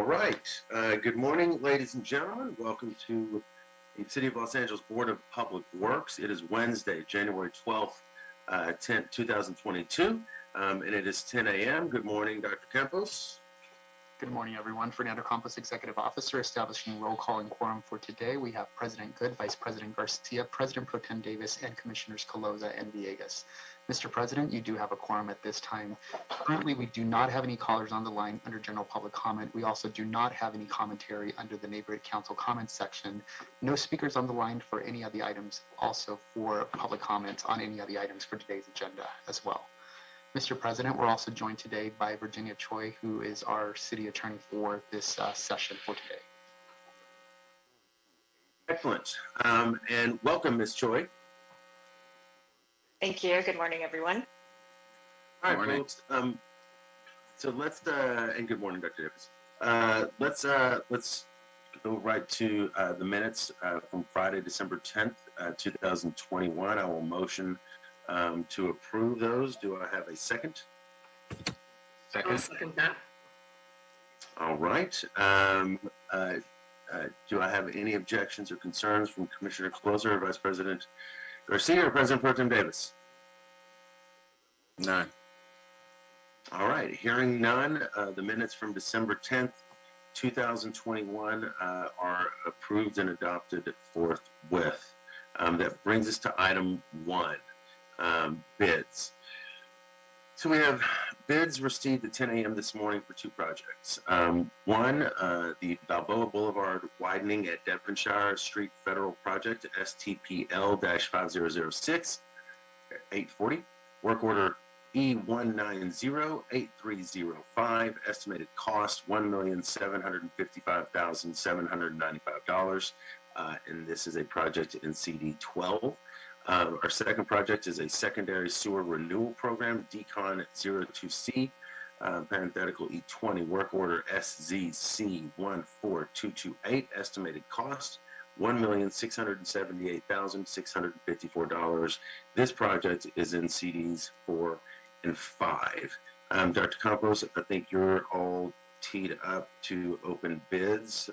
All right. Good morning, ladies and gentlemen. Welcome to the City of Los Angeles Board of Public Works. It is Wednesday, January 12th, 2022, and it is 10 a.m. Good morning, Dr. Campos. Good morning, everyone. Fernando Campos, Executive Officer, establishing roll call and quorum for today. We have President Good, Vice President Garcia, President Pro Tem Davis, and Commissioners Caloza and Villegas. Mr. President, you do have a quorum at this time. Currently, we do not have any callers on the line under general public comment. We also do not have any commentary under the Neighborhood Council comments section. No speakers on the line for any of the items, also for public comments on any of the items for today's agenda as well. Mr. President, we're also joined today by Virginia Choi, who is our city attorney for this session for today. Excellent. And welcome, Ms. Choi. Thank you. Good morning, everyone. All right, folks. So let's and good morning, Dr. Davis. Let's go right to the minutes from Friday, December 10th, 2021. I will motion to approve those. Do I have a second? Second. I'll second that. All right. Do I have any objections or concerns from Commissioner Closer, Vice President Garcia, or President Pro Tem Davis? None. All right. Hearing none, the minutes from December 10th, 2021 are approved and adopted forthwith. That brings us to item 1. Bids. So we have bids received at 10 a.m. this morning for 2 projects. One, the Balboa Boulevard widening at Devonshire Street Federal Project, STPL-5006, 840. Work order E1908305. Estimated cost $1,755,795. And this is a project in CD 12. Our second project is a secondary sewer renewal program, Decon 02C, parenthetical E20, work order SZC14228, estimated cost $1,678,654. This project is in CDs 4 and 5. Dr. Campos, I think you're all teed up to open bids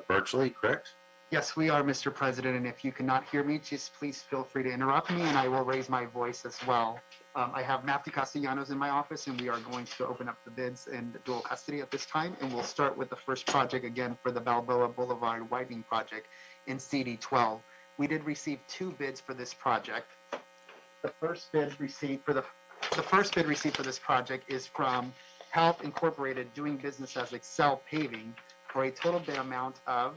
virtually, correct? Yes, we are, Mr. President, and if you cannot hear me, just please feel free to interrupt me, and I will raise my voice as well. I have Matthew Castellanos in my office, and we are going to open up the bids in dual custody at this time, and we'll start with the first project again for the Balboa Boulevard widening project in CD 12. We did receive 2 bids for this project. The first bid received for this project is from Health Incorporated, doing business as Excel Paving, for a total bid amount of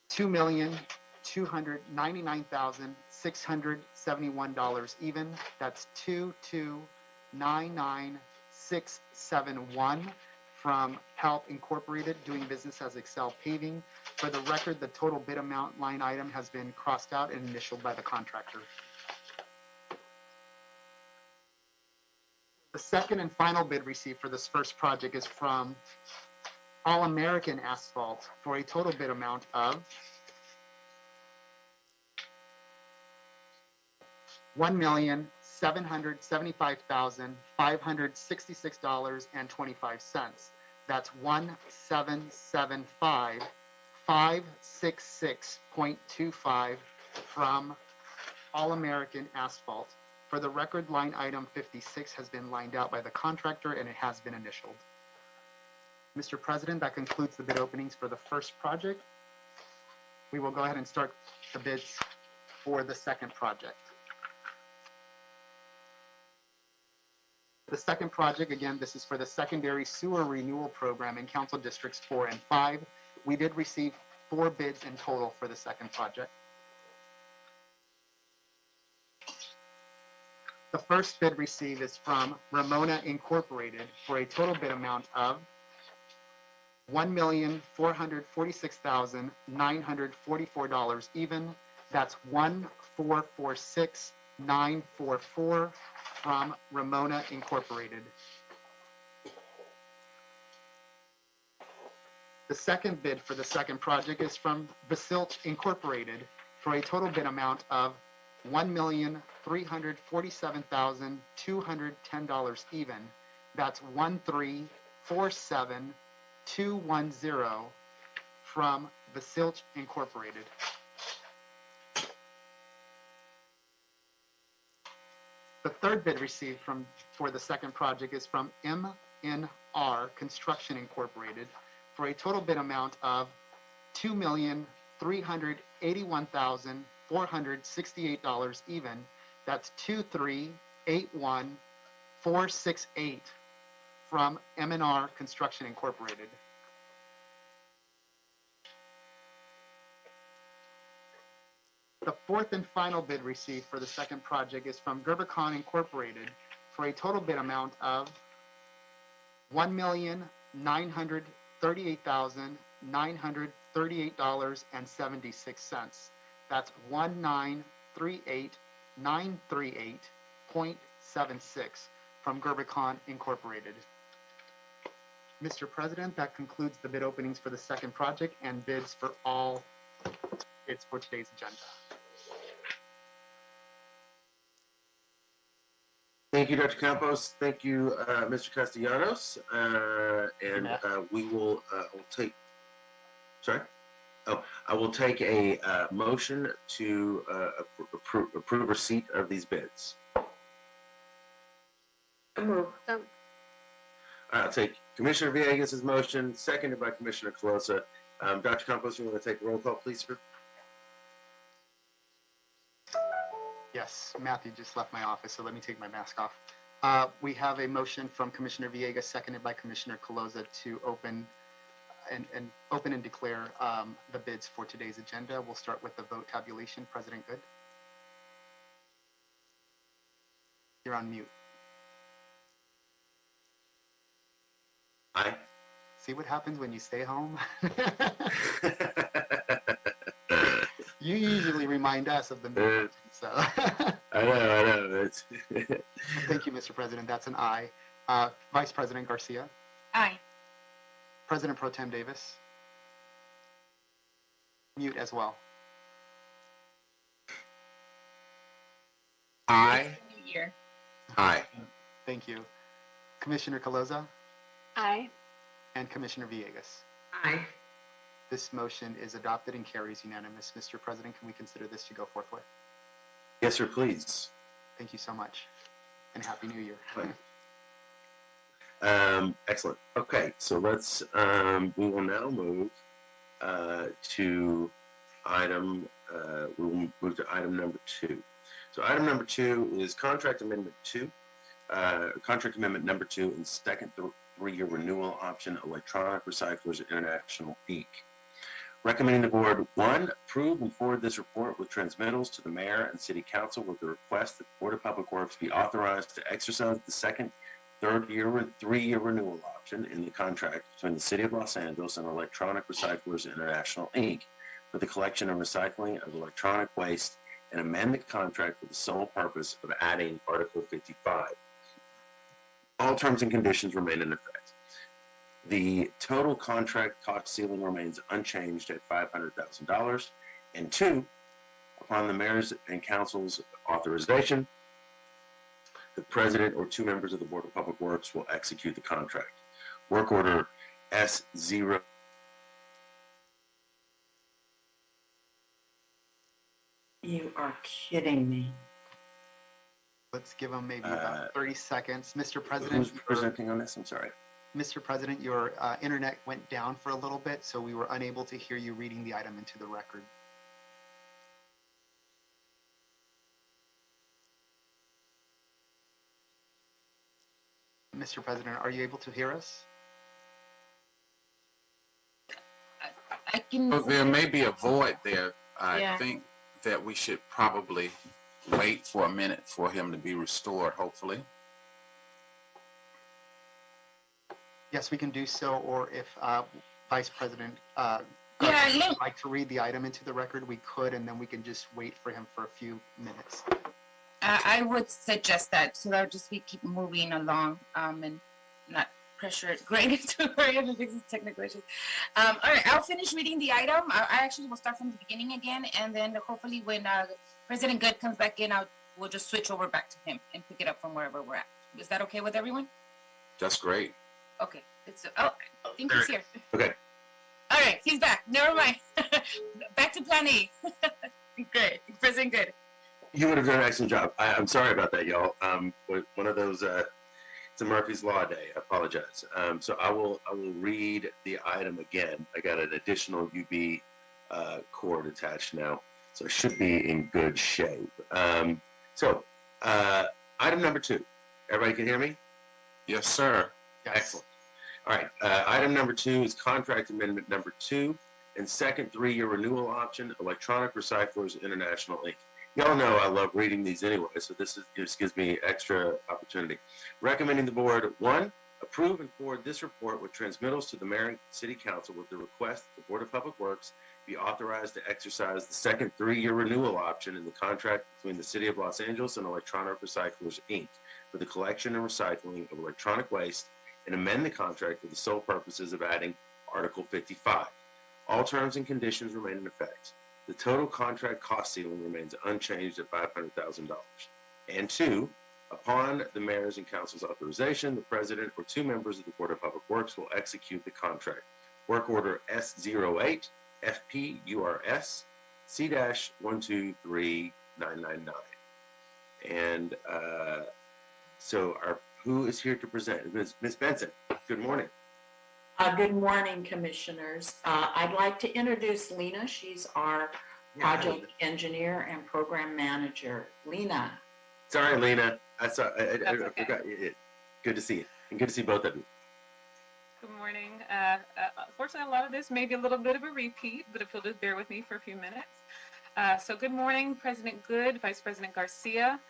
$2,299,671 even. That's 2299671 from Health Incorporated, doing business as Excel Paving. For the record, the total bid amount line item has been crossed out and initialed by the contractor. The second and final bid received for this first project is from All American Asphalt for a total bid amount of $1,775,566.25. That's $1,775,566.25 from All American Asphalt. For the record, line item 56 has been lined out by the contractor and it has been initialed. Mr. President, that concludes the bid openings for the first project. We will go ahead and start the bids for the second project. The second project, again, this is for the secondary sewer renewal program in Council Districts 4 and 5. We did receive 4 bids in total for the second project. The first bid received is from Ramona Incorporated for a total bid amount of $1,446,944 even. That's $1,446,944 from Ramona Incorporated. The second bid for the second project is from Basilt Incorporated for a total bid amount of $1,347,210 even. That's 1347210 from the Silch Incorporated. The third bid received for the second project is from MNR Construction Incorporated for a total bid amount of $2,381,468 even. That's 2381468 from MNR Construction Incorporated. The fourth and final bid received for the second project is from Gerbicon Incorporated for a total bid amount of $1,938,938.76. That's 1938938.76 from Gerbicon Incorporated. Mr. President, that concludes the bid openings for the second project and bids for all bids for today's agenda. Thank you, Dr. Campos. Thank you, Mr. Castellanos. We will we'll take. Sorry. Oh, I will take a motion to approve receipt of these bids. I'll take Commissioner Villegas' motion, seconded by Commissioner Colosa. Dr. Campos, you want to take a roll call, please, sir? Yes, Matthew just left my office, so let me take my mask off. We have a motion from Commissioner Villegas, seconded by Commissioner Colosa, to open and declare the bids for today's agenda. We'll start with the vote tabulation. President Good. You're on mute. Aye. See what happens when you stay home? You usually remind us of the meeting, so. I know. Thank you, Mr. President. That's an aye. Vice President Garcia. Aye. President Pro Tem Davis. Mute as well. Aye. New Year. Aye. Thank you. Commissioner Colosa Aye. and Commissioner Villegas. Aye. This motion is adopted and carries unanimous. Mr. President, can we consider this to go forthwith? Yes, sir, please. Thank you so much, and Happy New Year. Excellent. Okay, so let's, we will now move to item, we will move to item number 2. So item number 2 is contract amendment 2, contract amendment number 2 and second 3-year renewal option, Electronic Recyclers International, Inc. Recommending the board, 1, approve and forward this report with transmittals to the mayor and city council with the request that the Board of Public Works be authorized to exercise the second, 3-year renewal option in the contract between the City of Los Angeles and Electronic Recyclers International, Inc. for the collection and recycling of electronic waste and amend the contract for the sole purpose of adding Article 55. All terms and conditions remain in effect. The total contract cost ceiling remains unchanged at $500,000. And 2, upon the mayor's and council's authorization, the president or 2 members of the Board of Public Works will execute the contract. Work order S0. You are kidding me. Let's give them maybe about 30 seconds. Mr. President, Who's presenting on this? I'm sorry. Mr. President, your internet went down for a little bit, so we were unable to hear you reading the item into the record. Mr. President, are you able to hear us? I can. Well, there may be a void there. I Yeah. think that we should probably wait for a minute for him to be restored, hopefully. Yes, we can do so, or if Vice President Yeah, would like to read the item into the record, we could, and then we can just wait for him for a few minutes. I would suggest that, so that would just keep moving along and not pressure it great into hurry up and fix the technical issues. All right, I'll finish reading the item. I actually will start from the beginning again, and then hopefully when President Good comes back in, we'll just switch over back to him and pick it up from wherever we're at. Is that okay with everyone? That's great. Okay, I think he's here. Okay. All right, he's back. Never mind. Back to plan A. Great, President Good. You would have done an excellent job. I'm sorry about that, y'all. One of those, it's a Murphy's Law day. I apologize. So I will read the item again. I got an additional UB cord attached now, so I should be in good shape. So item number 2. Everybody can hear me? Yes, sir. Excellent. All right. Item number 2 is contract amendment number 2 and second 3-year renewal option, Electronic Recyclers International, Inc. Y'all know I love reading these anyway, so this gives me extra opportunity. Recommending the board, 1, approve and forward this report with transmittals to the Mayor and City Council with the request that the Board of Public Works be authorized to exercise the second 3-year renewal option in the contract between the City of Los Angeles and Electronic Recyclers, Inc. for the collection and recycling of electronic waste, and amend the contract for the sole purposes of adding Article 55. All terms and conditions remain in effect. The total contract cost ceiling remains unchanged at $500,000. And 2, upon the mayor's and council's authorization, the president or 2 members of the Board of Public Works will execute the contract. Work order S08 FPURS C-123999. And so who is here to present? Ms. Benson, good morning. Good morning, commissioners. I'd like to introduce Lena. She's our project engineer and program manager. Lena. Sorry, Lena. I Okay. forgot. Good to see you. And good to see both of you. Good morning. Unfortunately, a lot of this may be a little bit of a repeat, but if you'll just bear with me for a few minutes. So good morning, President Good, Vice President Garcia,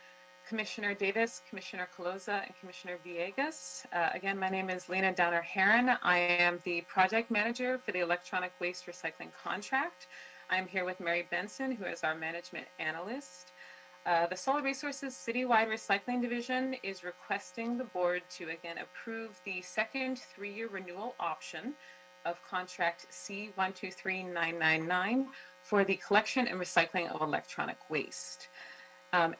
Commissioner Davis, Commissioner Caloza, and Commissioner Villegas. Again, my name is Lena Downer-Heron. I am the project manager for the electronic waste recycling contract. I'm here with Mary Benson, who is our management analyst. The Solid Resources Citywide Recycling Division is requesting the board to again approve the second 3-year renewal option of contract C-123999 for the collection and recycling of electronic waste.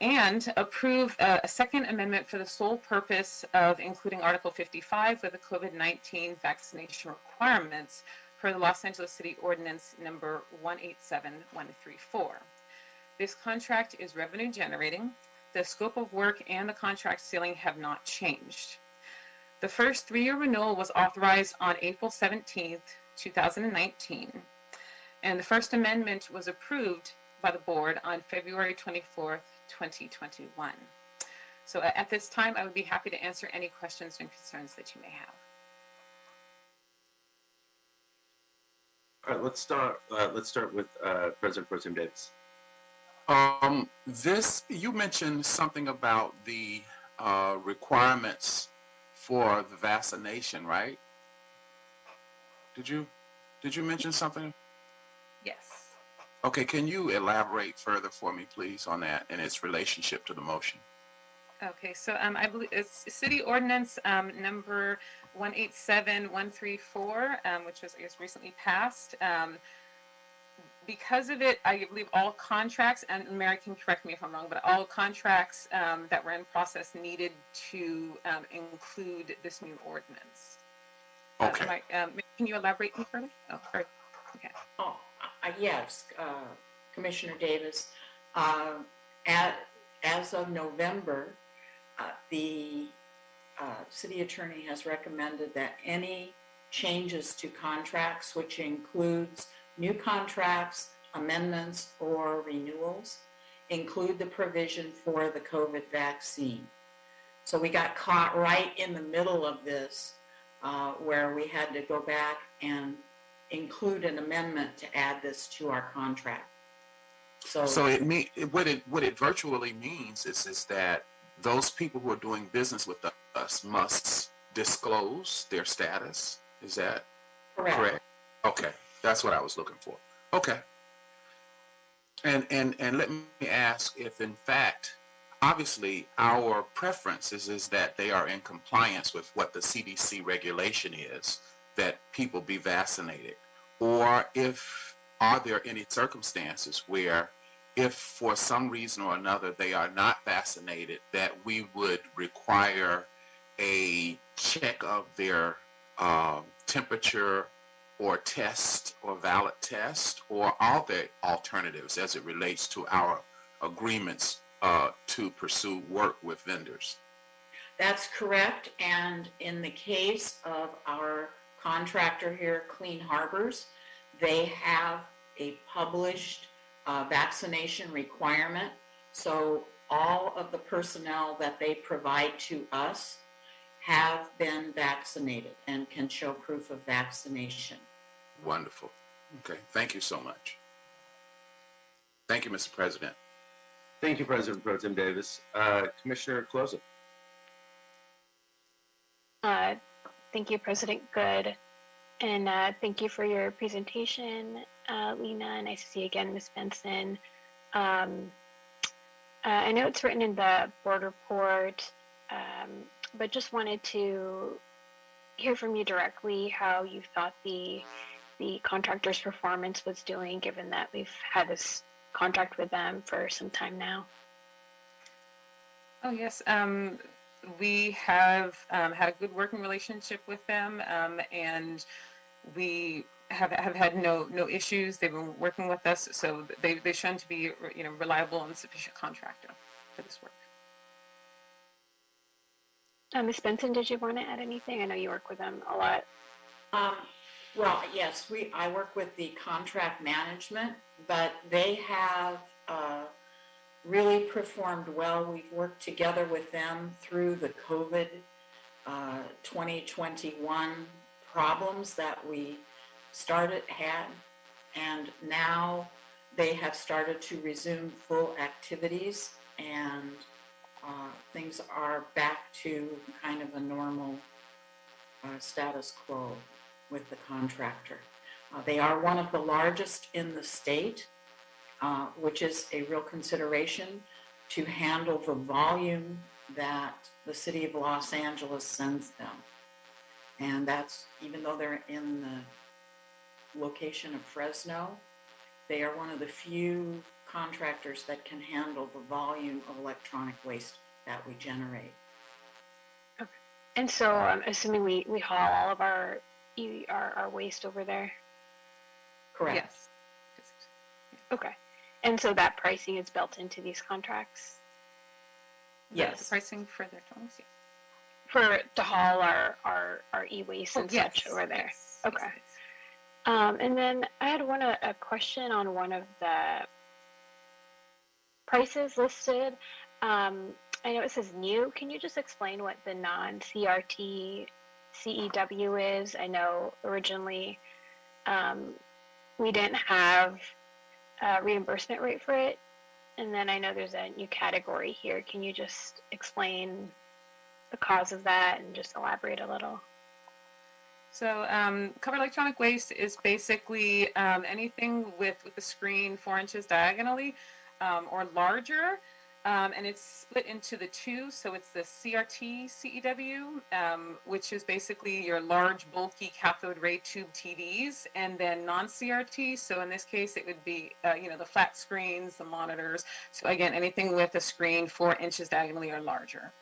And approve a second amendment for the sole purpose of including Article 55 with the COVID-19 vaccination requirements per the Los Angeles City Ordinance number 187134. This contract is revenue generating. The scope of work and the contract ceiling have not changed. The first 3-year renewal was authorized on April 17th, 2019, and the first amendment was approved by the board on February 24th, 2021. So at this time, I would be happy to answer any questions and concerns that you may have. All right, let's start with President Pro Tem Davis. You mentioned something about the requirements for the vaccination, right? Did you mention something? Yes. Okay, can you elaborate further for me, please, on that and its relationship to the motion? Okay, so I believe it's City Ordinance number 187134, which was, I guess, recently passed. Because of it, I believe all contracts, and Mary can correct me if I'm wrong, but all contracts that were in process needed to include this new ordinance. Okay. Can you elaborate any further? Oh, sorry. Okay. Yes, Commissioner Davis. As of November, the city attorney has recommended that any changes to contracts, which includes new contracts, amendments, or renewals, include the provision for the COVID vaccine. So we got caught right in the middle of this, where we had to go back and include an amendment to add this to our contract. So what it virtually means is that those people who are doing business with us must disclose their status. Is that correct? Okay, that's what I was looking for. Okay. And let me ask if, in fact, obviously our preference is that they are in compliance with what the CDC regulation is, that people be vaccinated, or are there any circumstances where if for some reason or another they are not vaccinated, that we would require a check of their temperature or test or valid test, or are there alternatives as it relates to our agreements to pursue work with vendors? That's correct. And in the case of our contractor here, Clean Harbors, they have a published vaccination requirement. So all of the personnel that they provide to us have been vaccinated and can show proof of vaccination. Wonderful. Okay. Thank you so much. Thank you, Mr. President. Thank you, President Pro Tem Davis. Commissioner Closa. Thank you, President Good. And thank you for your presentation, Lena. Nice to see you again, Ms. Benson. I know it's written in the board report, but just wanted to hear from you directly how you thought the contractor's performance was doing, given that we've had this contract with them for some time now. Oh, yes. We have had a good working relationship with them, and we have had no issues. They've been working with us, so they've shown to be, reliable and sufficient contractor for this work. Ms. Benson, did you want to add anything? I know you work with them a lot. Well, yes, I work with the contract management, but they have really performed well. We've worked together with them through the COVID 2021 problems that we had, and now they have started to resume full activities, and things are back to kind of a normal status quo with the contractor. They are one of the largest in the state, which is a real consideration to handle the volume that the city of Los Angeles sends them. And that's, even though they're in the location of Fresno, they are one of the few contractors that can handle the volume of electronic waste that we generate. Okay. And so I'm assuming we haul all of our waste over there? Correct. Yes. Okay. And so that pricing is built into these contracts? Yes. The pricing for their totals, yes. To haul our e-waste and such over there? Yes, okay. Yes. And then I had a question on one of the prices listed. I know it says new. Can you just explain what the non-CRT CEW is? I know originally we didn't have a reimbursement rate for it. And then I know there's a new category here. Can you just explain the cause of that and just elaborate a little? So covered electronic waste is basically anything with a screen 4 inches diagonally or larger, and it's split into the two. So it's the CRT CEW, which is basically your large, bulky cathode ray tube TVs, and then non-CRT. So in this case, it would be the flat screens, the monitors. So again, anything with a screen 4 inches diagonally or larger.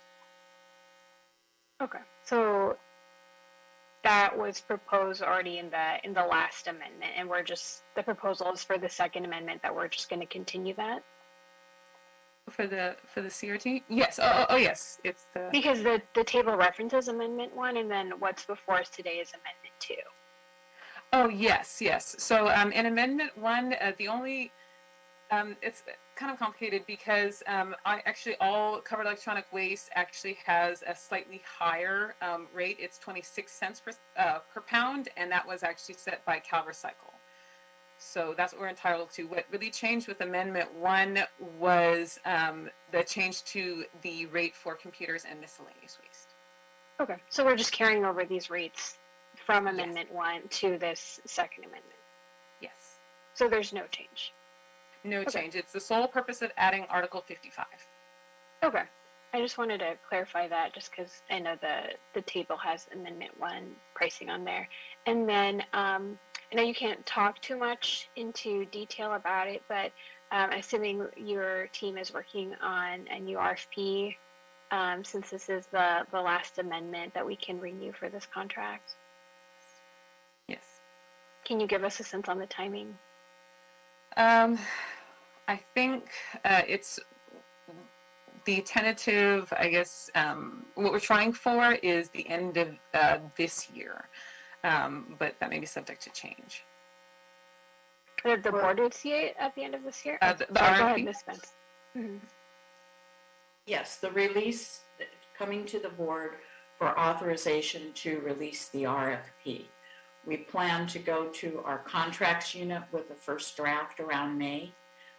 Okay, so that was proposed already in the last amendment, and the proposal is for the second amendment that we're just going to continue that. For the CRT, yes. Oh yes, it's the because the table references Amendment 1, and then what's before us today is Amendment 2. Oh yes. So in Amendment 1, the only it's kind of complicated because all covered electronic waste actually has a slightly higher rate. It's 26 cents per pound, and that was actually set by CalRecycle. So that's what we're entitled to. What really changed with Amendment 1 was the change to the rate for computers and miscellaneous waste. Okay, so we're just carrying over these rates from Amendment 1 to this second amendment. Yes. So there's no change. No change. It's the sole purpose of adding Article 55. Okay. I just wanted to clarify that just because I know the table has Amendment 1 pricing on there. And then I know you can't talk too much into detail about it, but assuming your team is working on a new RFP since this is the last amendment that we can renew for this contract? Yes. Can you give us a sense on the timing? I think it's the tentative, I guess, what we're trying for is the end of this year, but that may be subject to change. The board would see it at the end of this year? The Sorry, go RFP? ahead, Ms. Spence. Mm-hmm. Yes, the release coming to the board for authorization to release the RFP. We plan to go to our contracts unit with the first draft around May,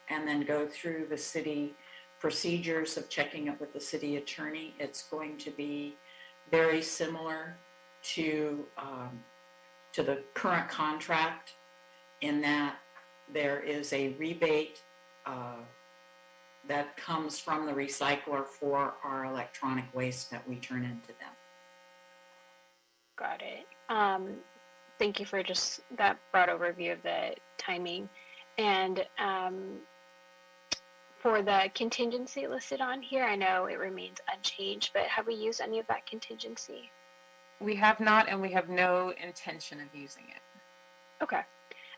and then go through the city procedures of checking it with the city attorney. It's going to be very similar to the current contract in that there is a rebate that comes from the recycler for our electronic waste that we turn into them. Got it. Thank you for just that broad overview of the timing. And for the contingency listed on here, I know it remains unchanged, but have we used any of that contingency? We have not, and we have no intention of using it. Okay.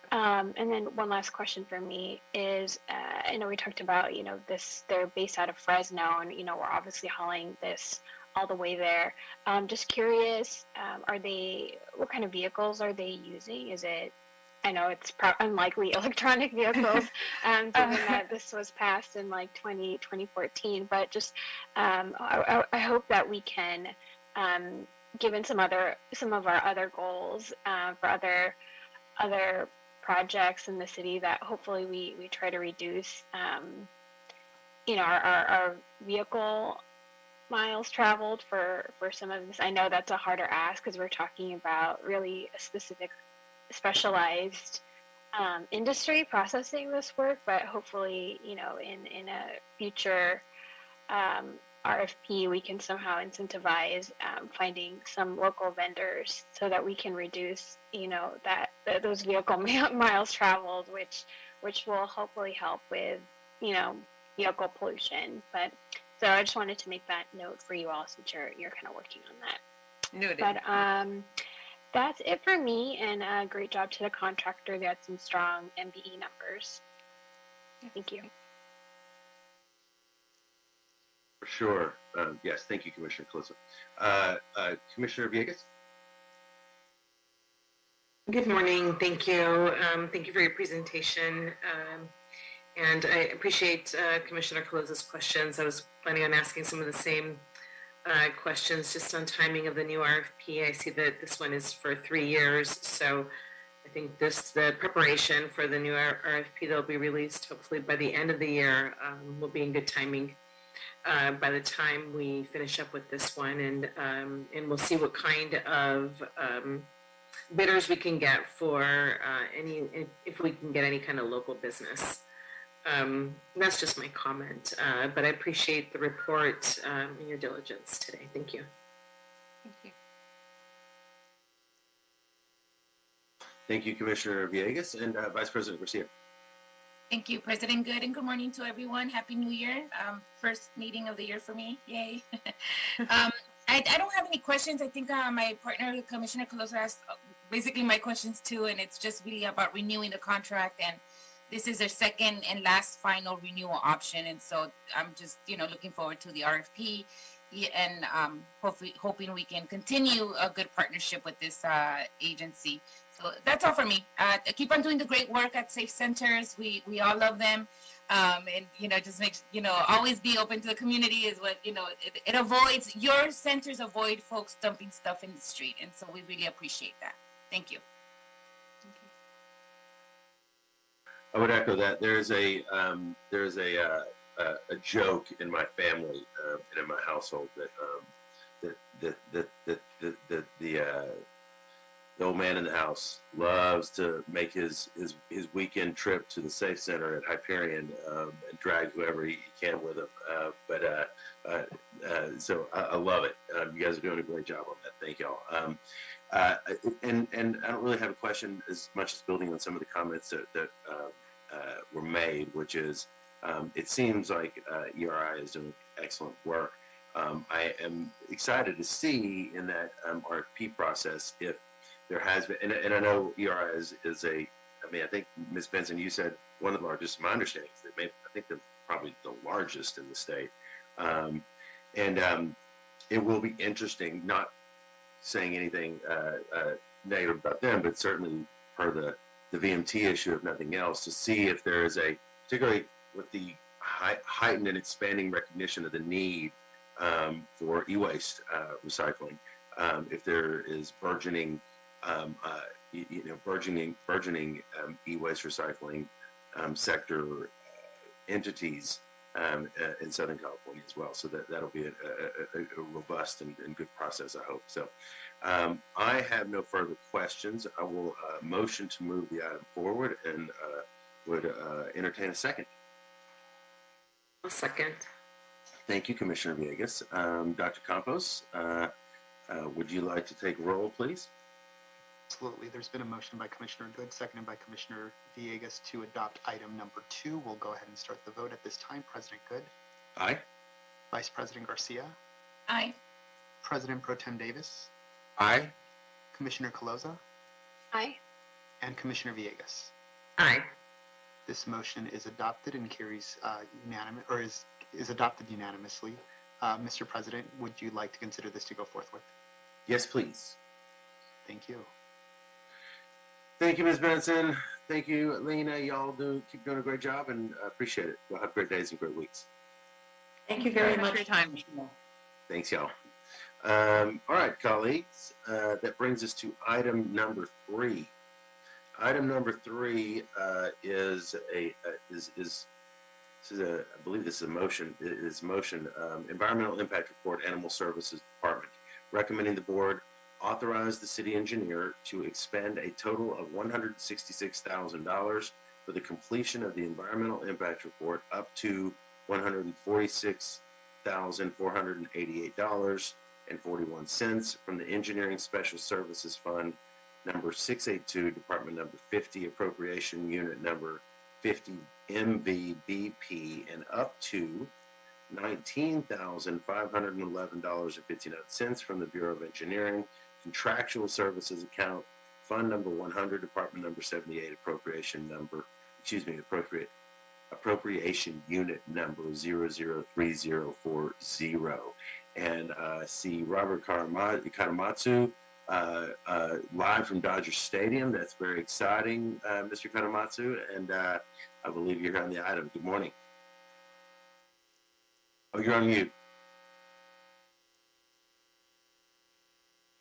And then one last question for me is, I know we talked about, they're based out of Fresno, and, we're obviously hauling this all the way there. Just curious, what kind of vehicles are they using? Is it, I know it's unlikely electronic vehicles, given that this was passed in like 2014, but just, I hope that we can, given some of our other goals, for other projects in the city, that hopefully we try to reduce, our vehicle miles traveled for some of this. I know that's a harder ask because we're talking about really a specific specialized industry processing this work, but hopefully, in a future RFP, we can somehow incentivize finding some local vendors so that we can reduce, those vehicle miles traveled, which will hopefully help with, vehicle pollution. But so I just wanted to make that note for you all, since you're kind of working on that. Noted. But that's it for me, and great job to the contractor. They had some strong MBE numbers. Thank you. For sure. Yes, thank you, Commissioner Closa. Commissioner Villegas? Good morning. Thank you. Thank you for your presentation. And I appreciate Commissioner Colosa's questions. I was planning on asking some of the same questions just on timing of the new RFP. I see that this one is for 3 years. So I think the preparation for the new RFP that will be released hopefully by the end of the year will be in good timing. By the time we finish up with this one, and we'll see what kind of bidders we can get for if we can get any kind of local business. That's just my comment, but I appreciate the report and your diligence today. Thank you. Thank you. Thank you, Commissioner Villegas. And Vice President Garcia. Thank you, President Good, and good morning to everyone. Happy New Year. First meeting of the year for me. Yay. I don't have any questions. I think my partner, Commissioner Colosa, asked basically my questions too, and it's just really about renewing the contract, and this is their second and last final renewal option, and so I'm just, looking forward to the RFP, and hoping we can continue a good partnership with this agency. So that's all for me. Keep on doing the great work at Safe Centers. We all love them. And, just makes, always be open to the community is what, it avoids, your centers avoid folks dumping stuff in the street. And so we really appreciate that. Thank you. I would echo that. There's a joke in my family and in my household that the old man in the house loves to make his weekend trip to the Safe Center at Hyperion and drag whoever he can with him. So I love it. You guys are doing a great job on that. Thank y'all. And I don't really have a question as much as building on some of the comments that were made, which is it seems like ERI is doing excellent work. I am excited to see in that RFP process if there has been, and I know ERI is a, I mean, I think Ms. Benson, you said one of the largest. My understanding is that I think they're probably the largest in the state, and it will be interesting. Not saying anything negative about them, but certainly per the VMT issue, if nothing else, to see if there is a, particularly with the heightened and expanding recognition of the need for e-waste recycling, if there is burgeoning, burgeoning e-waste recycling sector entities in Southern California as well. So that'll be a robust and good process, I hope. So I have no further questions. I will motion to move the item forward and would entertain a second. A second. Thank you, Commissioner Villegas. Dr. Campos, would you like to take roll, please? Absolutely. There's been a motion by Commissioner Good, seconded by Commissioner Villegas to adopt item number 2. We'll go ahead and start the vote at this time. President Good. Aye. Vice President Garcia. Aye. President Pro Tem Davis. Aye. Commissioner Caloza. Aye. And Commissioner Villegas. Aye. This motion is adopted and carries unanimous, or is adopted unanimously. Mr. President, would you like to consider this to go forthwith? Yes, please. Thank you. Thank you, Ms. Benson. Thank you, Lena. Y'all keep doing a great job, and I appreciate it. Y'all have great days and great weeks. Thank you very much for your time. Thanks, y'all. All right, colleagues. That brings us to item number 3. Item number 3 is I believe this is a motion. It is motion. Environmental Impact Report, Animal Services Department, recommending the board authorize the city engineer to expend a total of $166,000 for the completion of the environmental impact report up to $146,488.41 from the Engineering Special Services Fund number 682, Department number 50, Appropriation Unit number 50 MVBP, and up to $19,511.59 from the Bureau of Engineering Contractual Services Account, Fund number 100, Department number 78, Appropriation Unit number 003040. And see Robert Katamatsu live from Dodger Stadium. That's very exciting, Mr. Katamatsu, and I believe you're here on the item. Good morning. Oh, you're on mute.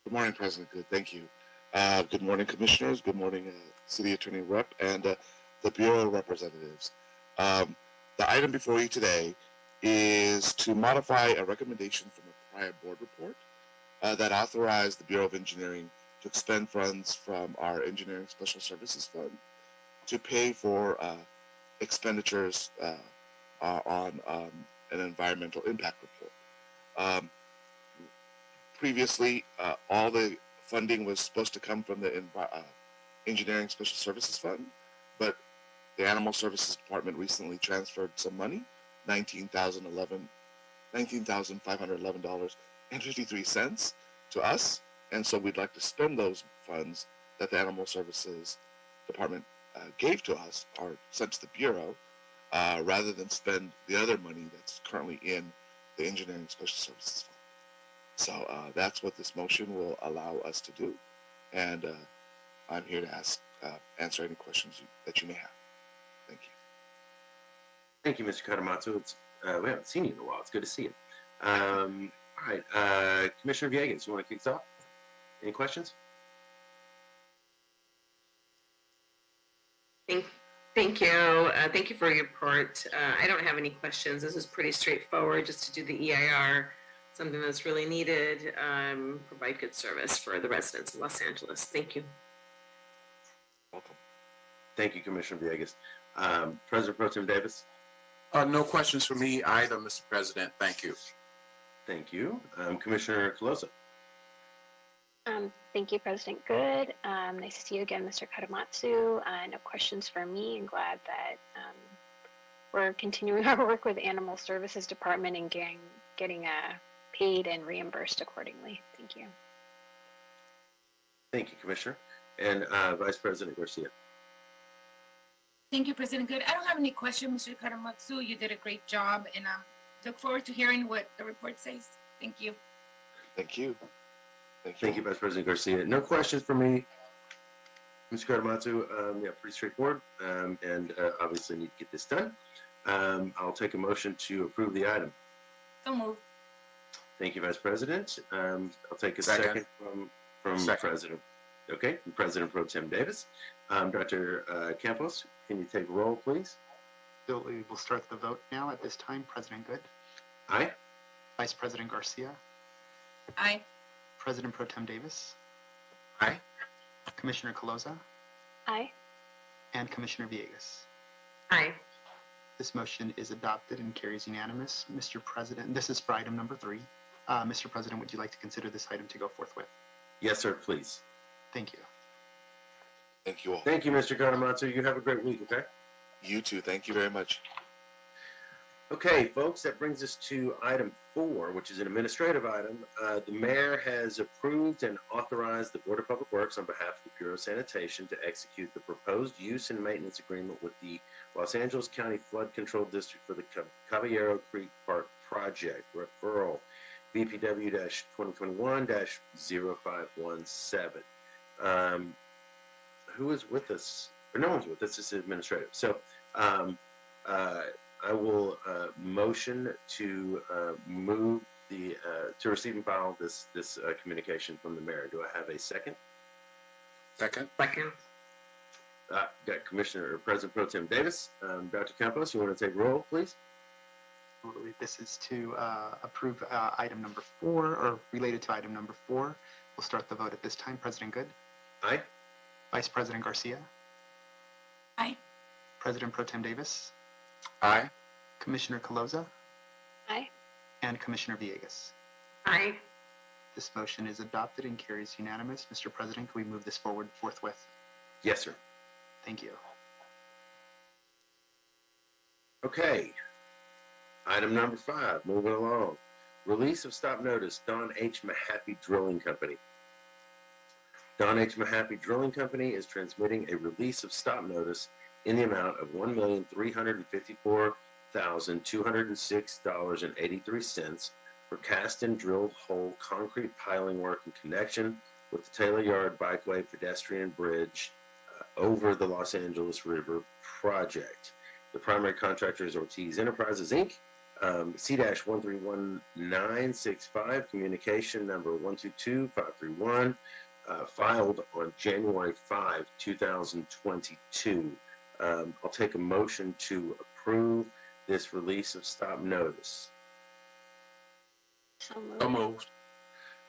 Good morning, President Good. Thank you. Good morning, Commissioners. Good morning, City Attorney Rep and the Bureau representatives. The item before you today is to modify a recommendation from a prior board report that authorized the Bureau of Engineering to expend funds from our Engineering Special Services Fund to pay for expenditures on an environmental impact report. Previously, all the funding was supposed to come from the Engineering Special Services Fund, but the Animal Services Department recently transferred some money, $19,511.53 to us, and so we'd like to spend those funds that the Animal Services Department gave to us, or sent to the Bureau, rather than spend the other money that's currently in the Engineering Special Services Fund. So that's what this motion will allow us to do, and I'm here to answer any questions that you may have. Thank you. Thank you, Mr. Katamatsu. We haven't seen you in a while. It's good to see you. All right, Commissioner Villegas, you want to kick us off? Any questions? Thank you. Thank you for your report. I don't have any questions. This is pretty straightforward, just to do the EIR, something that's really needed, provide good service for the residents of Los Angeles. Thank you. Welcome. Thank you, Commissioner Villegas. President Pro Tem Davis? No questions for me either, Mr. President. Thank you. Thank you. Commissioner Caloza? Thank you, President Good. Nice to see you again, Mr. Katamatsu. No questions for me. I'm glad that we're continuing our work with Animal Services Department and getting paid and reimbursed accordingly. Thank you. Thank you, Commissioner. And Vice President Garcia. Thank you, President Good. I don't have any questions, Mr. Karamatsu. You did a great job, and look forward to hearing what the report says. Thank you. Thank you. Thank you, Vice President Garcia. No questions for me, Mr. Karamatsu. Yeah, pretty straightforward, and obviously need to get this done. I'll take a motion to approve the item. So moved. Thank you, Vice President. I'll take a Second. second from Second. President. Okay, from President Pro Tem Davis. Dr. Campos, can you take roll, please? So we will start the vote now. At this time, President Good, Aye. Vice President Garcia, Aye. President Pro Tem Davis, Aye. Commissioner Caloza, Aye. and Commissioner Villegas. Aye. This motion is adopted and carries unanimous. Mr. President, this is for item number 3. Mr. President, would you like to consider this item to go forthwith? Yes, sir, please. Thank you. Thank you all. Thank you, Mr. Karamatsu. You have a great week, okay? You too. Thank you very much. Okay, folks, that brings us to item 4, which is an administrative item. The mayor has approved and authorized the Board of Public Works on behalf of the Bureau of Sanitation to execute the proposed use and maintenance agreement with the Los Angeles County Flood Control District for the Caballero Creek Park Project. Referral BPW 2021-0517. Who is with us? Or no one's with us. It's administrative. So, I will motion to move the to receive and file this communication from the mayor. Do I have a second? Second. Second. Got Commissioner or President Pro Tem Davis. Dr. Campos, you want to take roll, please? This is to approve item number 4, or related to item number 4. We'll start the vote at this time. President Good, Aye. Vice President Garcia, Aye. President Pro Tem Davis, Aye. Commissioner Caloza, Aye. and Commissioner Villegas. Aye. This motion is adopted and carries unanimous. Mr. President, can we move this forward forthwith? Yes, sir. Thank you. Okay. Item number 5, moving along. Release of stop notice, Don H. Mahaffey Drilling Company. Don H. Mahaffey Drilling Company is transmitting a release of stop notice in the amount of $1,354,206.83 for cast and drilled hole concrete piling work in connection with the Taylor Yard Bikeway pedestrian bridge over the Los Angeles River project. The primary contractor is Ortiz Enterprises, Inc., C-131965, communication number 122531, filed on January 5, 2022. I'll take a motion to approve this release of stop notice. So So moved. moved.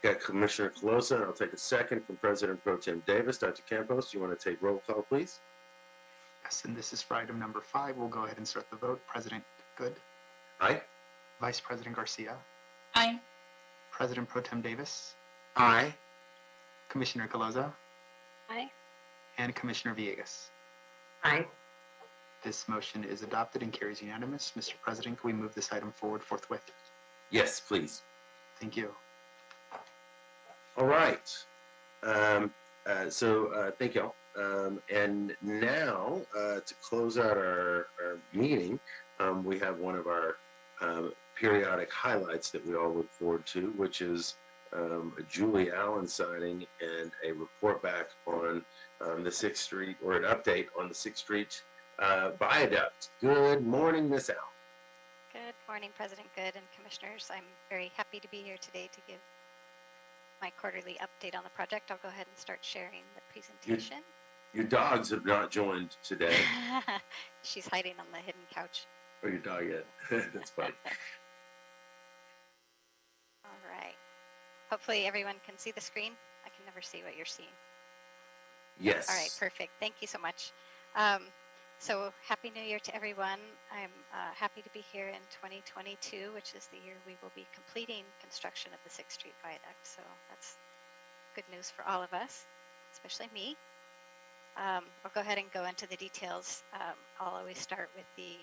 Got Commissioner Caloza, and I'll take a second from President Pro Tem Davis. Dr. Campos, do you want to take roll call, please? Yes, and this is for item number 5. We'll go ahead and start the vote. President Good, Aye. Vice President Garcia, Aye. President Pro Tem Davis, Aye. Commissioner Caloza, Aye. and Commissioner Villegas. Aye. This motion is adopted and carries unanimous. Mr. President, can we move this item forward forthwith? Yes, please. Thank you. All right. Thank y'all. And now, to close out our meeting, we have one of our periodic highlights that we all look forward to, which is a Julie Allen signing and a report back on the 6th Street, or an update on the 6th Street viaduct. Good morning, Miss Allen. Good morning, President Good and Commissioners. I'm very happy to be here today to give my quarterly update on the project. I'll go ahead and start sharing the presentation. Your dogs have not joined today. She's hiding on the hidden couch. Or your dog yet. That's funny. All right. Hopefully everyone can see the screen. I can never see what you're seeing. Yes. All right, perfect. Thank you so much. So Happy New Year to everyone. I'm happy to be here in 2022, which is the year we will be completing construction of the 6th Street Viaduct. So that's good news for all of us, especially me. I'll go ahead and go into the details. I'll always start with the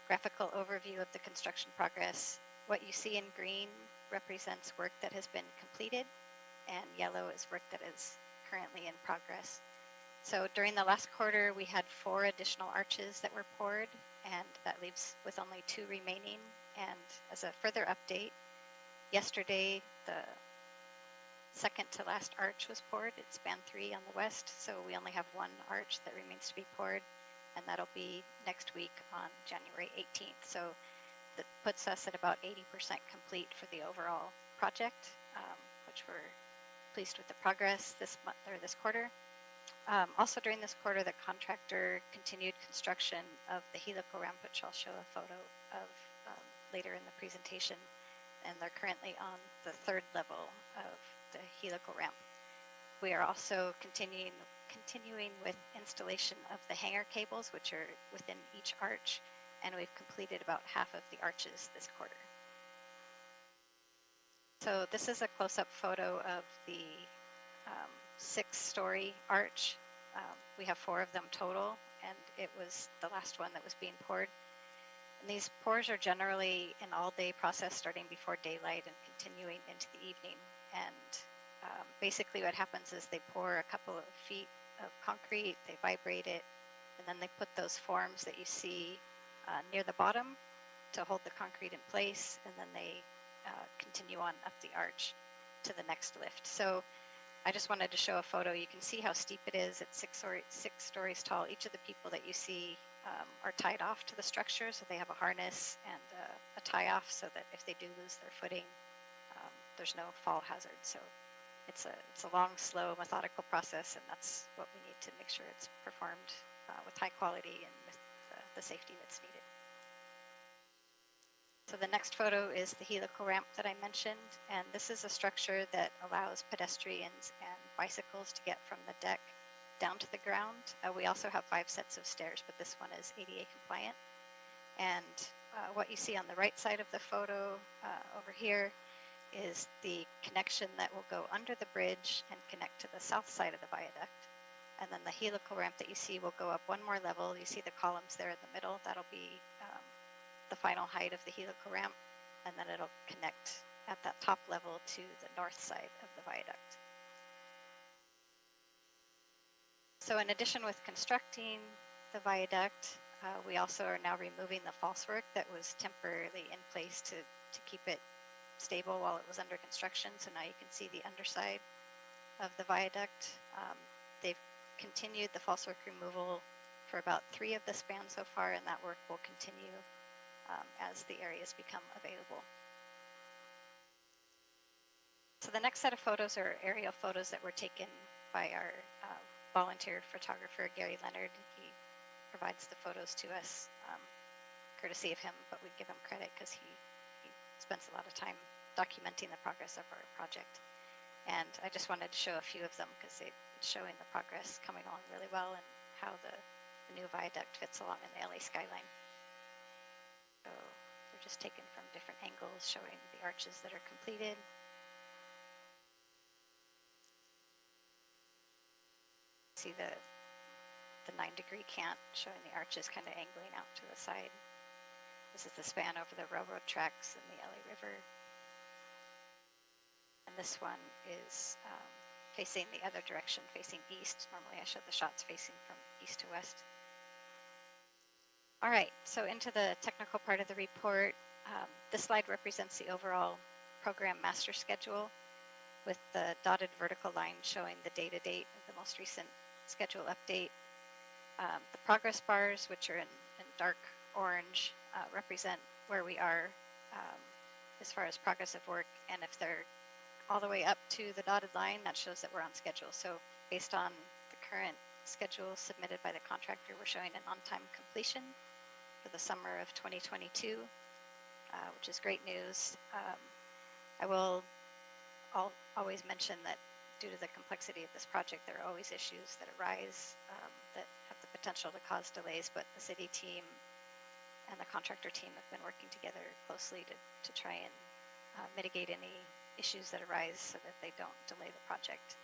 graphical overview of the construction progress. What you see in green represents work that has been completed, and yellow is work that is currently in progress. So during the last quarter, we had 4 additional arches that were poured, and that leaves with only 2 remaining. And as a further update, yesterday, the second to last arch was poured. It spanned 3 on the west, so we only have 1 arch that remains to be poured, and that'll be next week on January 18th. So that puts us at about 80% complete for the overall project, which we're pleased with the progress this month or this quarter. Also during this quarter, the contractor continued construction of the helical ramp, which I'll show a photo of later in the presentation. And they're currently on the 3rd level of the helical ramp. We are also continuing with installation of the hanger cables, which are within each arch, and we've completed about half of the arches this quarter. So this is a close-up photo of the 6-story arch. We have 4 of them total, and it was the last one that was being poured. And these pours are generally an all-day process starting before daylight and continuing into the evening. And basically what happens is they pour a couple of feet of concrete, they vibrate it, and then they put those forms that you see near the bottom to hold the concrete in place, and then they continue on up the arch to the next lift. So I just wanted to show a photo. You can see how steep it is. It's 6 stories tall. Each of the people that you see are tied off to the structure, so they have a harness and a tie-off so that if they do lose their footing, there's no fall hazard. So it's a long, slow, methodical process, and that's what we need to make sure it's performed with high quality and with the safety that's needed. So the next photo is the helical ramp that I mentioned, and this is a structure that allows pedestrians and bicycles to get from the deck down to the ground. We also have 5 sets of stairs, but this one is ADA compliant. And what you see on the right side of the photo over here is the connection that will go under the bridge and connect to the south side of the viaduct. And then the helical ramp that you see will go up 1 more level. You see the columns there in the middle. That'll be the final height of the helical ramp, and then it'll connect at that top level to the north side of the viaduct. So in addition with constructing the viaduct, we also are now removing the falsework that was temporarily in place to keep it stable while it was under construction. So now you can see the underside of the viaduct. They've continued the falsework removal for about 3 of the spans so far, and that work will continue as the areas become available. So the next set of photos are aerial photos that were taken by our volunteer photographer, Gary Leonard. He provides the photos to us, courtesy of him, but we give him credit because he spends a lot of time documenting the progress of our project. And I just wanted to show a few of them because it's showing the progress coming along really well and how the new viaduct fits along in the LA skyline. So they're just taken from different angles, showing the arches that are completed. See the 9-degree cant showing the arches kind of angling out to the side. This is the span over the railroad tracks in the LA River. And this one is facing the other direction, facing east. Normally I show the shots facing from east to west. All right, so into the technical part of the report. This slide represents the overall program master schedule with the dotted vertical line showing the date of the most recent schedule update. The progress bars, which are in dark orange, represent where we are as far as progress of work, and if they're all the way up to the dotted line, that shows that we're on schedule. So based on the current schedule submitted by the contractor, we're showing an on-time completion for the summer of 2022, which is great news. I will always mention that due to the complexity of this project, there are always issues that arise that have the potential to cause delays, but the city team and the contractor team have been working together closely to try and mitigate any issues that arise so that they don't delay the project.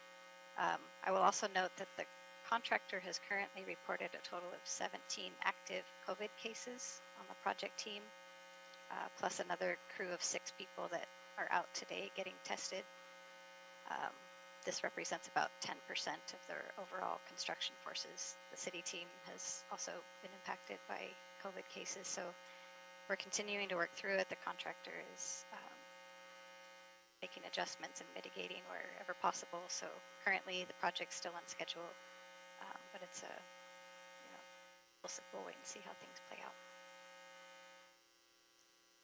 I will also note that the contractor has currently reported a total of 17 active COVID cases on the project team, plus another crew of 6 people that are out today getting tested. This represents about 10% of their overall construction forces. The city team has also been impacted by COVID cases, so we're continuing to work through it. The contractor is making adjustments and mitigating wherever possible. So currently the project's still on schedule, but it's a, we'll wait and see how things play out.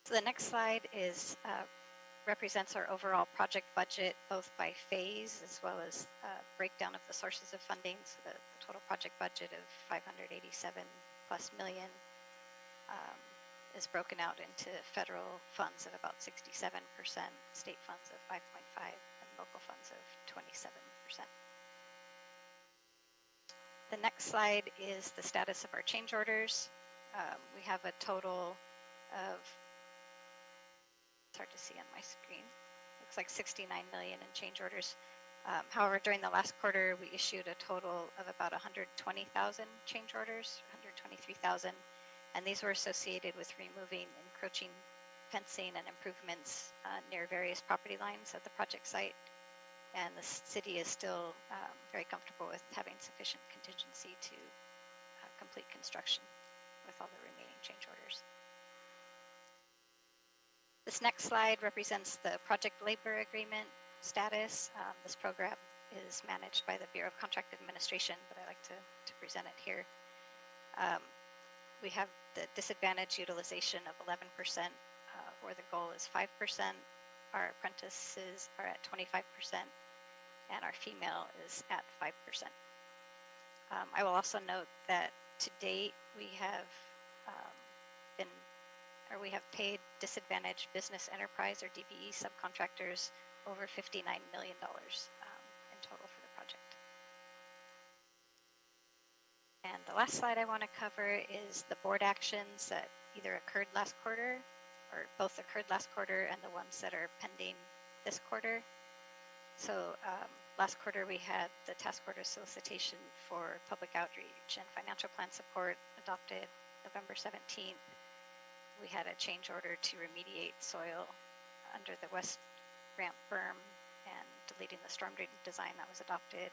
So the next slide is represents our overall project budget, both by phase as well as breakdown of the sources of funding. So the total project budget of 587 plus million is broken out into federal funds of about 67%, state funds of 5.5, and local funds of 27%. The next slide is the status of our change orders. We have a total of, it's hard to see on my screen, looks like 69 million in change orders. However, during the last quarter, we issued a total of about 120,000 change orders, 123,000, and these were associated with removing encroaching fencing and improvements near various property lines at the project site. And the city is still very comfortable with having sufficient contingency to complete construction with all the remaining change orders. This next slide represents the project labor agreement status. This program is managed by the Bureau of Contract Administration, but I like to present it here. We have the disadvantage utilization of 11%, where the goal is 5%. Our apprentices are at 25%, and our female is at 5%. I will also note that to date we have we have paid disadvantaged business enterprise or DBE subcontractors over $59 million in total for the project. And the last slide I want to cover is the board actions that either occurred last quarter or both occurred last quarter and the ones that are pending this quarter. So last quarter we had the task order solicitation for public outreach and financial plan support adopted November 17th. We had a change order to remediate soil under the west ramp berm and deleting the storm drain design that was adopted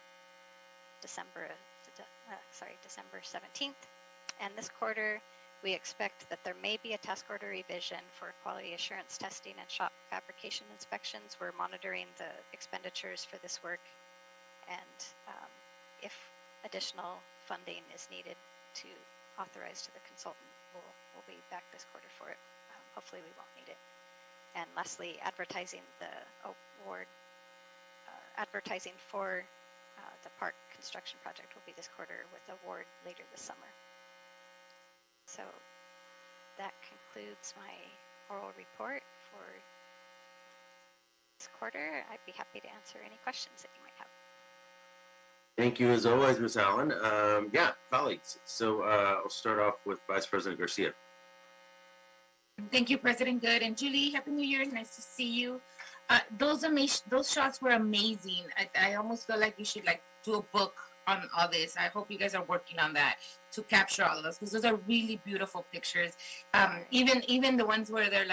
December 17th. And this quarter, we expect that there may be a task order revision for quality assurance testing and shop fabrication inspections. We're monitoring the expenditures for this work, and if additional funding is needed to authorize to the consultant, we'll be back this quarter for it. Hopefully we won't need it. And lastly, advertising the award, advertising for the park construction project will be this quarter with award later this summer. So that concludes my oral report for this quarter. I'd be happy to answer any questions that you might have. Thank you as always, Ms. Allen. Yeah, colleagues. So I'll start off with Vice President Garcia. Thank you, President Good. And Julie, Happy New Year. Nice to see you. Those shots were amazing. I almost feel like you should do a book on all this. I hope you guys are working on that to capture all of those, because those are really beautiful pictures. Even the ones where they're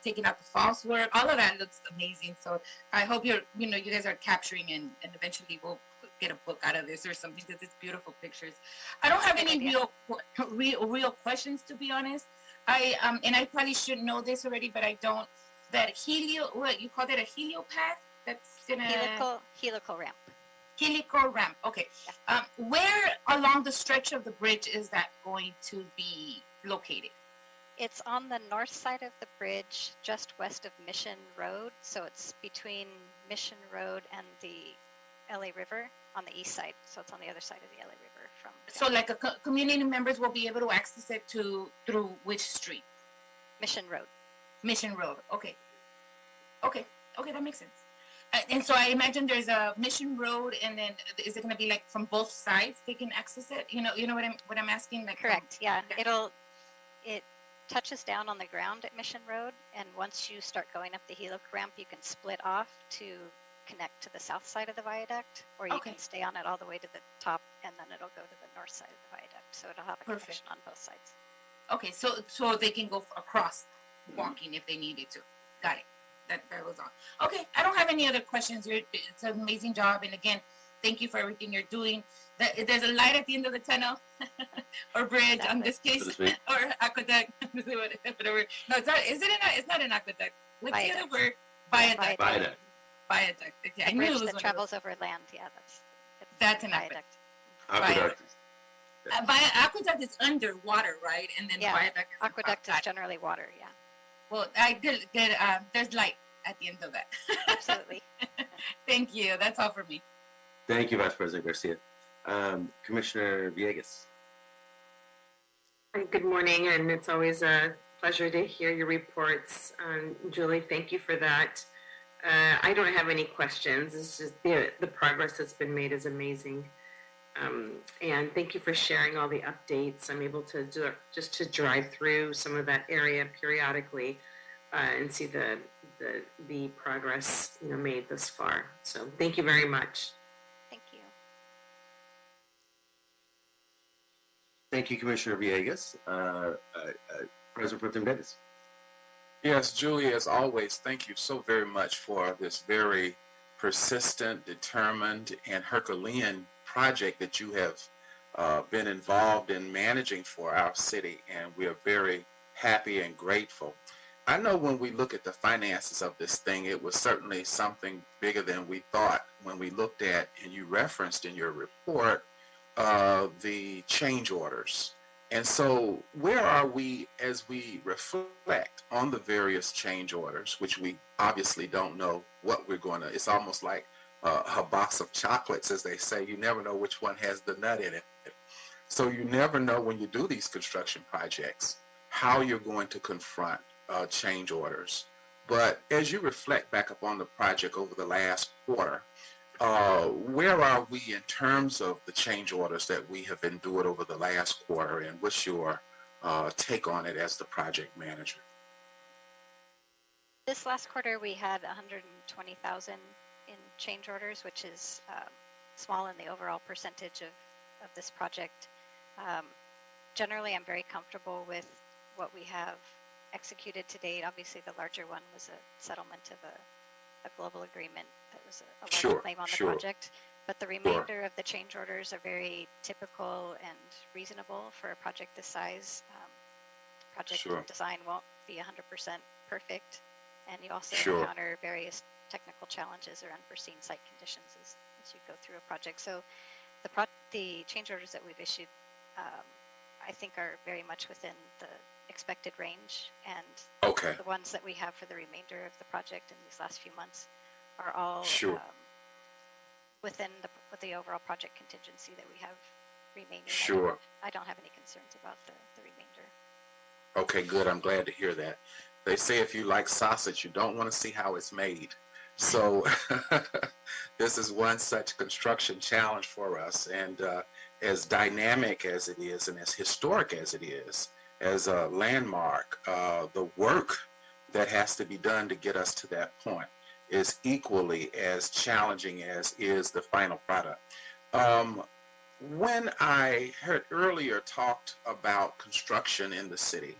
taking out the false work, all of that looks amazing. So I hope you guys are capturing and eventually we'll get a book out of this or something, because it's beautiful pictures. I don't have any real questions, to be honest. And I probably should know this already, but I don't. That what you call it, a heliopath? That's gonna helical ramp. Helical ramp. Okay. Yeah. Where along the stretch of the bridge is that going to be located? It's on the north side of the bridge, just west of Mission Road. So it's between Mission Road and the LA River on the east side. So it's on the other side of the LA River from. So community members will be able to access it through which street? Mission Road. Mission Road. Okay, that makes sense. And so I imagine there's a Mission Road, and then is it going to be from both sides they can access it? You know what I'm asking? Correct. Yeah. It touches down on the ground at Mission Road, and once you start going up the helical ramp, you can split off to connect to the south side of the viaduct, or you can stay on it all the way to the top, and then it'll go to the north side of the viaduct. So it'll have a connection on both sides. Okay, so they can go across walking if they needed to. Got it. that was on. Okay, I don't have any other questions. It's an amazing job, and again, thank you for everything you're doing. There's a light at the end of the tunnel, or bridge on this case, or aqueduct, whatever. No, it's not. Is it an? It's not an aqueduct. What's the other word? Viaduct. Viaduct. Okay, I knew it was that travels over land. Yeah, that's an aqueduct. Aqueduct. Aqueduct is underwater, right? And then viaduct. Aqueduct is generally water. Yeah. Well, there's light at the end of that. Absolutely. Thank you. That's all for me. Thank you, Vice President Garcia. Commissioner Villegas. Good morning, and it's always a pleasure to hear your reports. Julie, thank you for that. I don't have any questions. It's just the progress that's been made is amazing. And thank you for sharing all the updates. I'm able to just to drive through some of that area periodically and see the progress made thus far. So thank you very much. Thank you. Thank you, Commissioner Villegas. President Pro Tem Davis. Yes, Julie, as always, thank you so very much for this very persistent, determined, and Herculean project that you have been involved in managing for our city, and we are very happy and grateful. I know when we look at the finances of this thing, it was certainly something bigger than we thought when we looked at, and you referenced in your report, the change orders. And so where are we as we reflect on the various change orders, which we obviously don't know what we're going to, it's almost like a box of chocolates, as they say, you never know which one has the nut in it. So you never know when you do these construction projects how you're going to confront change orders. But as you reflect back upon the project over the last quarter, where are we in terms of the change orders that we have endured over the last quarter, and what's your take on it as the project manager? This last quarter, we had 120,000 in change orders, which is small in the overall percentage of this project. Generally, I'm very comfortable with what we have executed to date. Obviously, the larger one was a settlement of a global agreement that was a large claim on the project. But the remainder of the change orders are very typical and reasonable for a project this size. Project design won't be 100% perfect, and you also encounter various technical challenges or unforeseen site conditions as you go through a project. So the change orders that we've issued, I think, are very much within the expected range, and the ones that we have for the remainder of the project in these last few months are all within the overall project contingency that we have remaining. I don't have any concerns about the remainder. Okay, good. I'm glad to hear that. They say if you like sausage, you don't want to see how it's made. So this is one such construction challenge for us, and as dynamic as it is and as historic as it is, as a landmark, the work that has to be done to get us to that point is equally as challenging as is the final product. When I had earlier talked about construction in the city,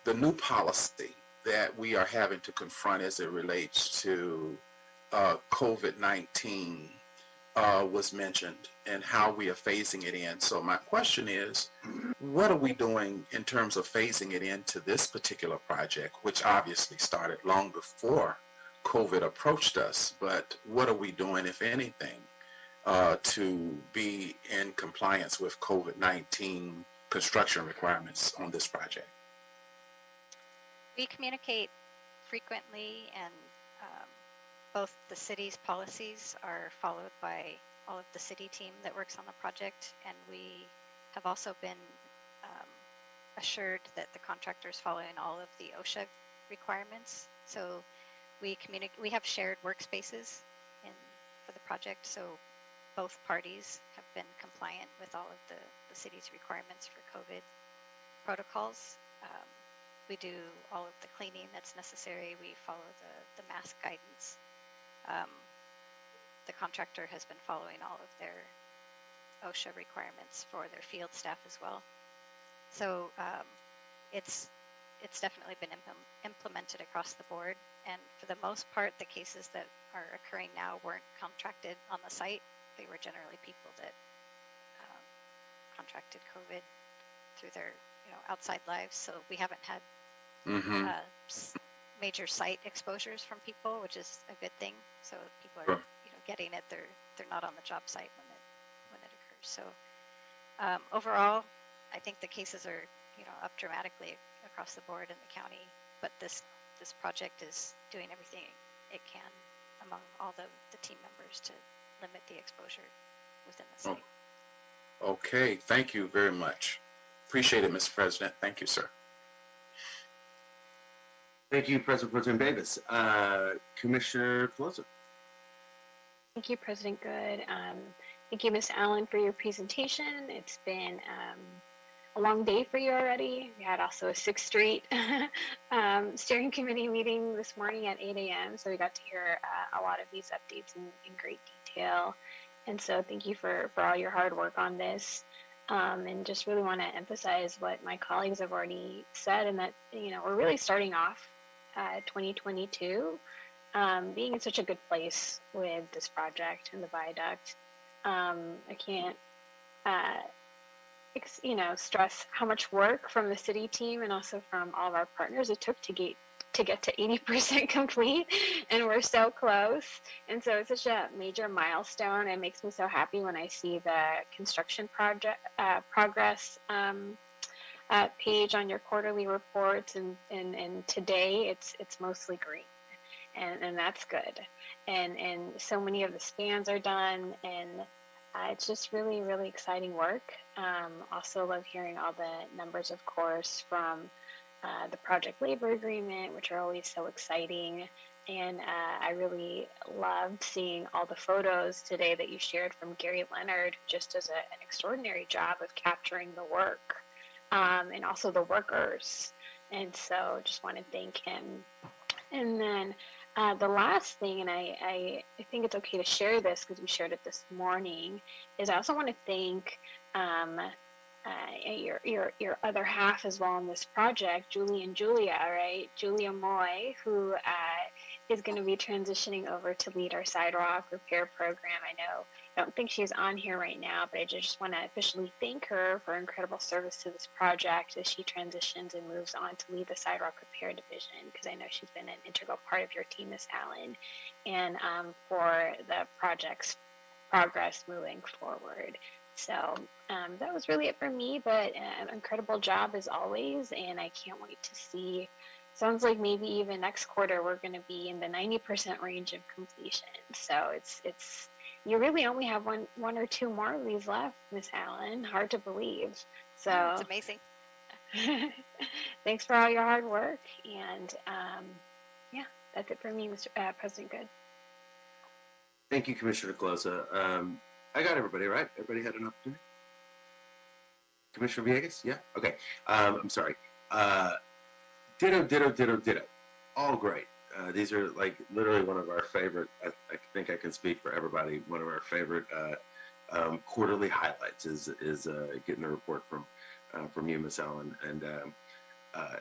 the new policy that we are having to confront as it relates to COVID-19 was mentioned, and how we are phasing it in. So my question is, what are we doing in terms of phasing it into this particular project, which obviously started long before COVID approached us, but what are we doing, if anything, to be in compliance with COVID-19 construction requirements on this project? We communicate frequently, and both the city's policies are followed by all of the city team that works on the project, and we have also been assured that the contractor is following all of the OSHA requirements. So we have shared workspaces for the project, so both parties have been compliant with all of the city's requirements for COVID protocols. We do all of the cleaning that's necessary. We follow the mask guidance. The contractor has been following all of their OSHA requirements for their field staff as well. So it's it's definitely been implemented across the board. And for the most part, the cases that are occurring now weren't contracted on the site. They were generally people that contracted COVID through their outside lives. So we haven't had major site exposures from people, which is a good thing. So people are getting it. They're not on the job site when it occurs. So overall, I think the cases are up dramatically across the board in the county. But this project is doing everything it can among all the team members to limit the exposure within the site. Okay, thank you very much. Appreciate it, Mr. President. Thank you, sir. Thank you, President Pro Tem Davis. Commissioner Colosa. Thank you, President Good. Thank you, Ms. Allen, for your presentation. It's been a long day for you already. We had also a 6th Street steering committee meeting this morning at 8 a.m. So we got to hear a lot of these updates in great detail. And so thank you for all your hard work on this. And just really want to emphasize what my colleagues have already said, and that, we're really starting off 2022 being in such a good place with this project and the viaduct. I can't, stress how much work from the city team and also from all of our partners it took to get to 80% complete, and we're so close. And so it's such a major milestone. It makes me so happy when I see the construction project progress page on your quarterly reports, and today it's mostly green, and that's good. And so many of the spans are done, and it's just really, really exciting work. Also love hearing all the numbers, of course, from the project labor agreement, which are always so exciting. And I really loved seeing all the photos today that you shared from Gary Leonard, who just does an extraordinary job of capturing the work and also the workers. And so just want to thank him. And then the last thing, and I think it's okay to share this because we shared it this morning, is I also want to thank your other half as well in this project, Julie and Julia, right? Julia Moy, who is going to be transitioning over to lead our sidewalk repair program. I don't think she's on here right now, but I just want to officially thank her for incredible service to this project as she transitions and moves on to lead the sidewalk repair division, because I know she's been an integral part of your team, Ms. Allen, and for the project's progress moving forward. So that was really it for me, but incredible job as always, and I can't wait to see. Sounds like maybe even next quarter we're going to be in the 90% range of completion. So it's you really only have one or two more of these left, Miss Allen. Hard to believe. So it's amazing. Thanks for all your hard work, and yeah, that's it for me, Mr. President Good. Thank you, Commissioner Colosa. I got everybody, right? Everybody had an opportunity? Commissioner Villegas? Yeah? Okay. I'm sorry. Ditto. All great. These are like literally one of our favorite, I think I can speak for everybody, one of our favorite quarterly highlights is getting a report from you, Ms. Allen. And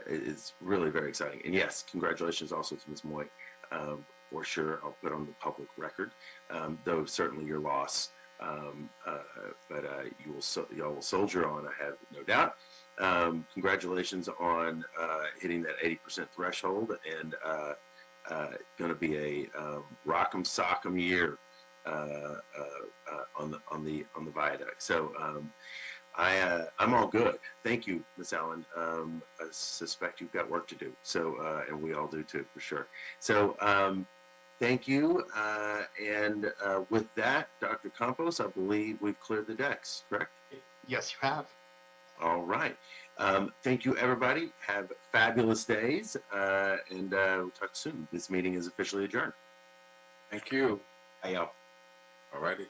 it's really very exciting. And yes, congratulations also to Ms. Moy. For sure, I'll put on the public record, though certainly your loss. But y'all will soldier on, I have no doubt. Congratulations on hitting that 80% threshold, and going to be a rock'em sock'em year on the viaduct. So I'm all good. Thank you, Ms. Allen. I suspect you've got work to do. So and we all do too, for sure. So. Thank you. And with that, Dr. Campos, I believe we've cleared the decks, correct? Yes, you have. All right. Thank you, everybody. Have fabulous days, and we'll talk soon. This meeting is officially adjourned. Thank you. Hey, y'all. All righty.